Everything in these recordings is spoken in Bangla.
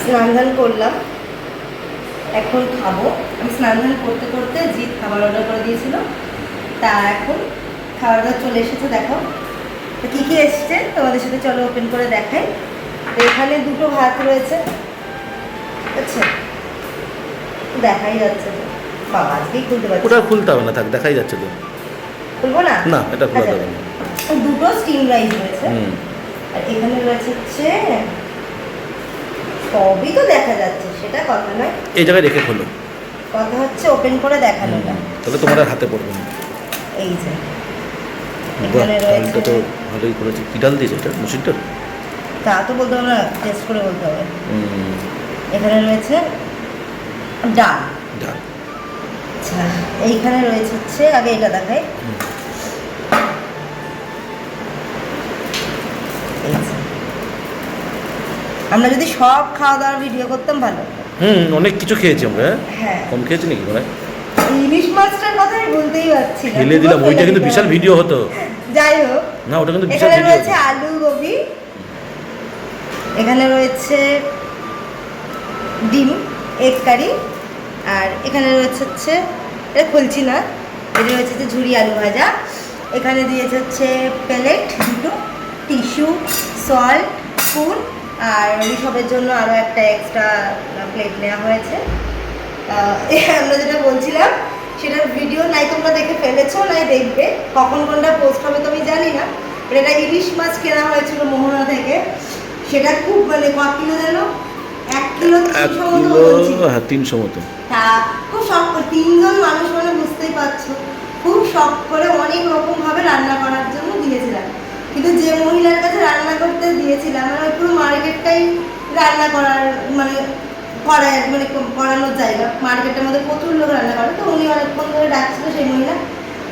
স্নান ধান করলাম, এখন খাবো। আমি স্নান ধান করতে করতে জিৎ খাবার অর্ডার করে দিয়েছিল, তা এখন খাবার দাবার চলে এসেছে। দেখো তো কী কী এসছে তোমাদের সাথে, চলো ওপেন করে দেখাই। এখানে দুটো ভাত রয়েছে, আচ্ছা দেখাই যাচ্ছে তো, বাবা আজকেই খুলতে পারছি। ওটা খুলতে হবে না, থাক দেখাই যাচ্ছে তো। খুলবো না, না এটা খোলা যাবে না। দুটো স্টিম রাইস রয়েছে, আর এখানে রয়েছে হচ্ছে, সবই তো দেখা যাচ্ছে, সেটা কথা নয়, এই জায়গায় রেখে খোলো, কথা হচ্ছে ওপেন করে দেখানোটা। তাহলে তোমার আর হাতে পড়বে না। এই যে বাহ, এখানে ডালটা তো রয়েছে, ভালোই করেছে। কি ডাল দিয়েছে এটা? মুসুর ডাল? তা তো বলতে হবে না, টেস্ট করে বলতে হবে। এখানে রয়েছে ডাল, ডাল। আচ্ছা এইখানে রয়েছে হচ্ছে, আগে এটা দেখাই, এই যে। আমরা যদি সব খাওয়া দাওয়ার ভিডিও করতাম ভালো। অনেক কিছু খেয়েছি আমরা। হ্যাঁ, কম খেয়েছি নাকি মানে? ইলিশ মাছটার কথাই বলতেই পারছি না, ফেলে দিলাম, ওইটা কিন্তু বিশাল ভিডিও হতো। যাই হোক, না ওটা কিন্তু বিশাল এখানে ভিডিও রয়েছে হতো। আলু গোবি, এখানে রয়েছে ডিম এগ কারি, আর এখানে রয়েছে হচ্ছে, এটা খুলছি না, এটা রয়েছে হচ্ছে ঝুরি আলু ভাজা। এখানে দিয়েছে হচ্ছে প্লেট দুটো, টিস্যু, সল্ট, স্পুন, আর ঋষভের জন্য আরও একটা এক্সট্রা প্লেট নেওয়া হয়েছে। আমরা যেটা বলছিলাম সেটার ভিডিও নাই তোমরা দেখে ফেলেছো, নাই দেখবে, কখন কোনটা পোস্ট হবে তো আমি জানি না। এটা ইলিশ মাছ কেনা হয়েছিল মোহনা থেকে, সেটা খুব মানে ক কিলো যেন, 1 কিলো 300 মতো বলছিল। হ্যাঁ 300 মতো। তা খুব শখ করে, 3 জন মানুষ মানে বুঝতেই পারছো, খুব শখ করে অনেক রকমভাবে রান্না করার জন্য দিয়েছিলাম। কিন্তু যে মহিলার কাছে রান্না করতে দিয়েছিলাম, মানে পুরো মার্কেটটাই রান্না করার মানে করায়, মানে করানোর জায়গা, মার্কেটের মধ্যে প্রচুর লোক রান্না করে, তো উনি অনেকক্ষণ ধরে ডাকছিল সেই মহিলা,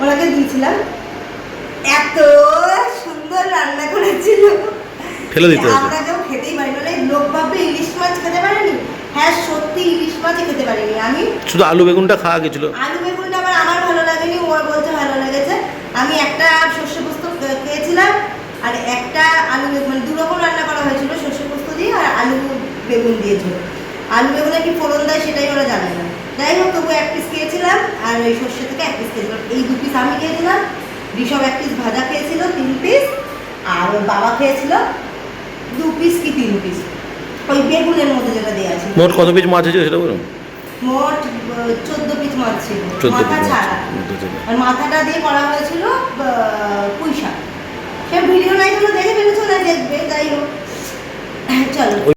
ওনাকে দিয়েছিলাম। এত সুন্দর রান্না করেছিল, ফেলে দিতে হতো। আমরা কেউ খেতেই পারি, মানে লোক ভাববে ইলিশ মাছ খেতে পারেনি, হ্যাঁ সত্যি ইলিশ মাছই খেতে পারিনি আমি। শুধু আলু বেগুনটা খাওয়া গেছিল। আলু বেগুনটা আমার ভালো লাগেনি, ওর বলছে ভালো লেগেছে। আমি একটা সর্ষে পোস্ত খেয়েছিলাম, আর একটা আলু বেগুন, মানে 2 রকম রান্না করা হয়েছিল, সর্ষে পোস্ত দিয়ে আর আলু বেগুন দিয়েছিল। আলু বেগুনে কি ফোড়ন দেয় সেটাই ওরা জানে না, যাই হোক তবু 1 পিস খেয়েছিলাম, আর ওই সর্ষে থেকে 1 পিস খেয়েছিলাম। এই 2 পিস আমি খেয়েছিলাম, ঋষভ 1 পিস ভাজা খেয়েছিল, 3 পিস, আর ওর বাবা খেয়েছিল 2 পিস কি 3 পিস, ওই বেগুনের মধ্যে যেটা দেওয়া আছে। মোট কত পিস মাছ আছে সেটা বলুন? মোট 14 পিস মাছ ছিল, 14 মাথা পিস ছাড়া, আর মাথাটা দিয়ে করা হয়েছিল পুঁই শাক। সে ভিডিও নাই, দেখে ফেলেছো না, দেখবে, যাই হোক চলো।